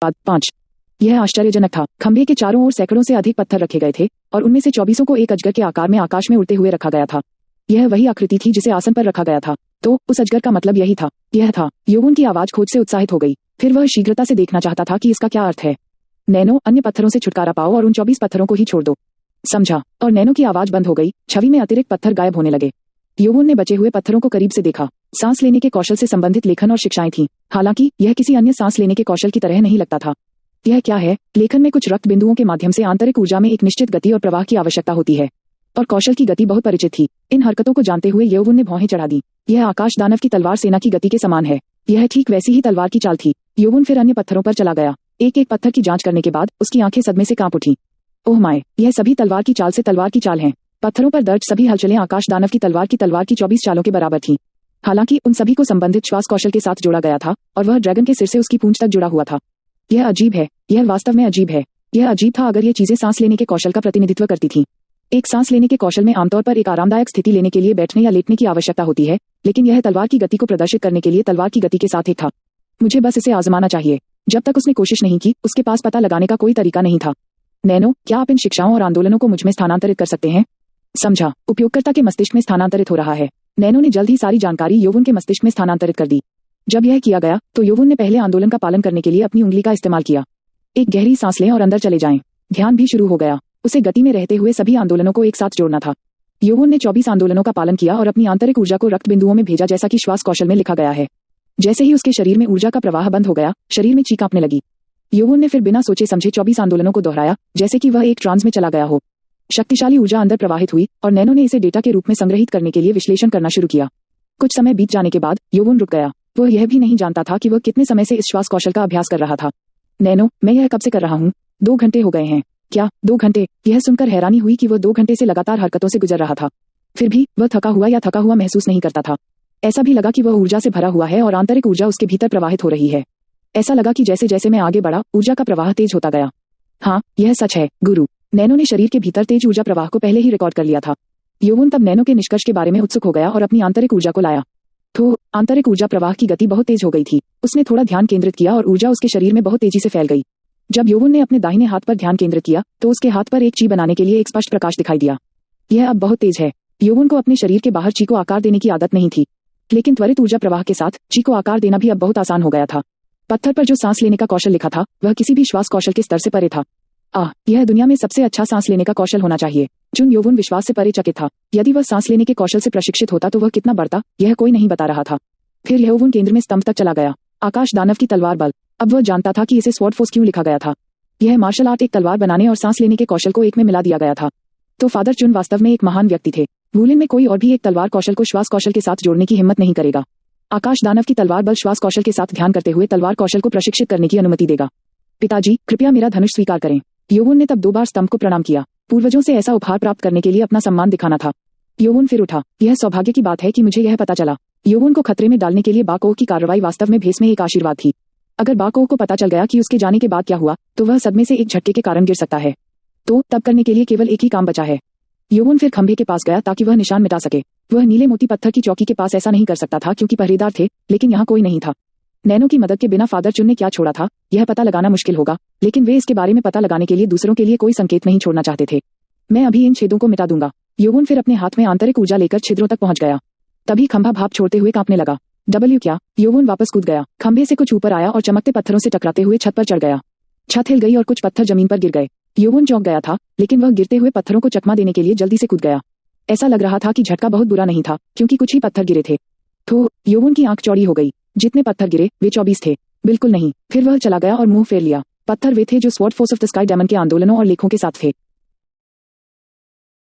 बाद 5। यह आश्चर्यजनक था। खंभे के चारों ओर सैकड़ों से अधिक पत्थर रखे गए थे और उनमें से 24 को एक अजगर के आकार में आकाश में उड़ते हुए रखा गया था। यह वही आकृति थी जिसे आसन पर रखा गया था। तो उस अजगर का मतलब यही था। यह था। योवुन की आवाज खोज से उत्साहित हो गई। फिर वह शीघ्रता से देखना चाहता था कि इसका क्या अर्थ है। नैनो, अन्य पत्थरों से छुटकारा पाओ और उन 24 पत्थरों को ही छोड़ दो। समझा। और नैनो की आवाज बंद हो गई। छवि में अतिरिक्त पत्थर गायब होने लगे। योवुन ने बचे हुए पत्थरों को करीब से देखा। सांस लेने के कौशल से संबंधित लेखन और शिक्षाएं थीं। हालांकि यह किसी अन्य सांस लेने के कौशल की तरह नहीं लगता था। यह क्या है? लेखन में कुछ रक्त बिंदुओं के माध्यम से आंतरिक ऊर्जा में एक निश्चित गति और प्रवाह की आवश्यकता होती है, और कौशल की गति बहुत परिचित थी। इन हरकतों को जानते हुए योवुन ने भौहें चढ़ा दी। यह आकाश दानव की तलवार सेना की गति के समान है। यह ठीक वैसी ही तलवार की चाल थी। योवुन फिर अन्य पत्थरों पर चला गया। एक एक पत्थर की जांच करने के बाद उसकी आंखें सदमे से कांप उठी। ओह माय, यह सभी तलवार की चाल से तलवार की चाल हैं। पत्थरों पर दर्ज सभी हलचलें आकाश दानव की तलवार 24 चालों के बराबर थीं। हालांकि उन सभी को संबंधित श्वास कौशल के साथ जोड़ा गया था और वह ड्रैगन के सिर से उसकी पूंछ तक जुड़ा हुआ था। यह अजीब है। यह वास्तव में अजीब है। यह अजीब था अगर ये चीजें सांस लेने के कौशल का प्रतिनिधित्व करती थीं। एक सांस लेने के कौशल में आमतौर पर एक आरामदायक स्थिति लेने के लिए बैठने या लेटने की आवश्यकता होती है, लेकिन यह तलवार की गति को प्रदर्शित करने के लिए तलवार की गति के साथ एक था। मुझे बस इसे आजमाना चाहिए। जब तक उसने कोशिश नहीं की, उसके पास पता लगाने का कोई तरीका नहीं था। नैनो, क्या आप इन शिक्षाओं और आंदोलनों को मुझमें स्थानांतरित कर सकते हैं? समझा। उपयोगकर्ता के मस्तिष्क में स्थानांतरित हो रहा है। नैनो ने जल्द ही सारी जानकारी योवुन के मस्तिष्क में स्थानांतरित कर दी। जब यह किया गया तो योवुन ने पहले आंदोलन का पालन करने के लिए अपनी उंगली का इस्तेमाल किया। एक गहरी सांस लें और अंदर चले जाएं। ध्यान भी शुरू हो गया। उसे गति में रहते हुए सभी आंदोलनों को एक साथ जोड़ना था। योवुन ने 24 आंदोलनों का पालन किया और अपनी आंतरिक ऊर्जा को रक्त बिंदुओं में भेजा, जैसा कि श्वास कौशल में लिखा गया है। जैसे ही उसके शरीर में ऊर्जा का प्रवाह बंद हो गया, शरीर में चीख कांपने लगी। योवुन ने फिर बिना सोचे समझे 24 आंदोलनों को दोहराया, जैसे कि वह एक ट्रांस में चला गया हो। शक्तिशाली ऊर्जा अंदर प्रवाहित हुई और नैनो ने इसे डेटा के रूप में संग्रहित करने के लिए विश्लेषण करना शुरू किया। कुछ समय बीत जाने के बाद योवुन रुक गया। वह यह भी नहीं जानता था कि वह कितने समय से इस श्वास कौशल का अभ्यास कर रहा था। नैनो, मैं यह कब से कर रहा हूँ? 2 घंटे हो गए हैं। क्या 2 घंटे? यह सुनकर हैरानी हुई कि वह 2 घंटे से लगातार हरकतों से गुजर रहा था। फिर भी वह थका हुआ महसूस नहीं करता था। ऐसा भी लगा कि वह ऊर्जा से भरा हुआ है और आंतरिक ऊर्जा उसके भीतर प्रवाहित हो रही है। ऐसा लगा कि जैसे जैसे मैं आगे बढ़ा, ऊर्जा का प्रवाह तेज होता गया। हाँ, यह सच है, गुरु। नैनो ने शरीर के भीतर तेज ऊर्जा प्रवाह को पहले ही रिकॉर्ड कर लिया था। योवुन तब नैनो के निष्कर्ष के बारे में उत्सुक हो गया और अपनी आंतरिक ऊर्जा को लाया। तो आंतरिक ऊर्जा प्रवाह की गति बहुत तेज हो गई थी। उसने थोड़ा ध्यान केंद्रित किया और ऊर्जा उसके शरीर में बहुत तेजी से फैल गई। जब योवुन ने अपने दाहिने हाथ पर ध्यान केंद्रित किया तो उसके हाथ पर एक ची बनाने के लिए एक स्पष्ट प्रकाश दिखाई दिया। यह अब बहुत तेज है। योवुन को अपने शरीर के बाहर ची को आकार देने की आदत नहीं थी, लेकिन त्वरित ऊर्जा प्रवाह के साथ ची को आकार देना भी अब बहुत आसान हो गया था। पत्थर पर जो सांस लेने का कौशल लिखा था, वह किसी भी श्वास कौशल के स्तर से परे था। यह दुनिया में सबसे अच्छा सांस लेने का कौशल होना चाहिए। जुन योवुन विश्वास से परे चकित था। यदि वह सांस लेने के कौशल से प्रशिक्षित होता तो वह कितना बढ़ता, यह कोई नहीं बता रहा था। फिर योवुन केंद्र में स्तंभ तक चला गया। आकाश दानव की तलवार बल। अब वह जानता था कि इसे स्वॉर्ड फोर्स क्यों लिखा गया था। यह मार्शल आर्ट एक तलवार बनाने और सांस लेने के कौशल को एक में मिला दिया गया था। तो फादर चुन वास्तव में एक महान व्यक्ति थे। वुलिन में कोई और भी एक तलवार कौशल को श्वास कौशल के साथ जोड़ने की हिम्मत नहीं करेगा। आकाश दानव की तलवार बल श्वास कौशल के साथ ध्यान करते हुए तलवार कौशल को प्रशिक्षित करने की अनुमति देगा। पिताजी, कृपया मेरा धनुष स्वीकार करें। योवुन ने तब 2 बार स्तंभ को प्रणाम किया। पूर्वजों से ऐसा उपहार प्राप्त करने के लिए अपना सम्मान दिखाना था। योवुन फिर उठा। यह सौभाग्य की बात है कि मुझे यह पता चला। योवुन को खतरे में डालने के लिए बाकोह की कार्रवाई वास्तव में भेस में एक आशीर्वाद थी। अगर बाकोह को पता चल गया कि उसके जाने के बाद क्या हुआ, तो वह सदमे से एक झटके के कारण गिर सकता है। तो तब करने के लिए केवल एक ही काम बचा है। योवुन फिर खंभे के पास गया ताकि वह निशान मिटा सके। वह नीले मोती पत्थर की चौकी के पास ऐसा नहीं कर सकता था क्योंकि पहरेदार थे, लेकिन यहाँ कोई नहीं था। नैनो की मदद के बिना फादर चुन ने क्या छोड़ा था, यह पता लगाना मुश्किल होगा, लेकिन वे इसके बारे में पता लगाने के लिए दूसरों के लिए कोई संकेत नहीं छोड़ना चाहते थे। मैं अभी इन छेदों को मिटा दूंगा। योवुन फिर अपने हाथ में आंतरिक ऊर्जा लेकर छिद्रों तक पहुंच गया। तभी खंभा भाप छोड़ते हुए कांपने लगा। क्या? योवुन वापस कूद गया। खंभे से कुछ ऊपर आया और चमकते पत्थरों से टकराते हुए छत पर चढ़ गया। छत हिल गई और कुछ पत्थर जमीन पर गिर गए। योवुन चौंक गया था, लेकिन वह गिरते हुए पत्थरों को चकमा देने के लिए जल्दी से कूद गया। ऐसा लग रहा था कि झटका बहुत बुरा नहीं था, क्योंकि कुछ ही पत्थर गिरे थे। तो योवुन की आंख चौड़ी हो गई। जितने पत्थर गिरे वे 24 थे। बिल्कुल नहीं। फिर वह चला गया और मुंह फेर लिया। पत्थर वे थे जो sword force of the sky demon के आंदोलनों और लेखों के साथ थे।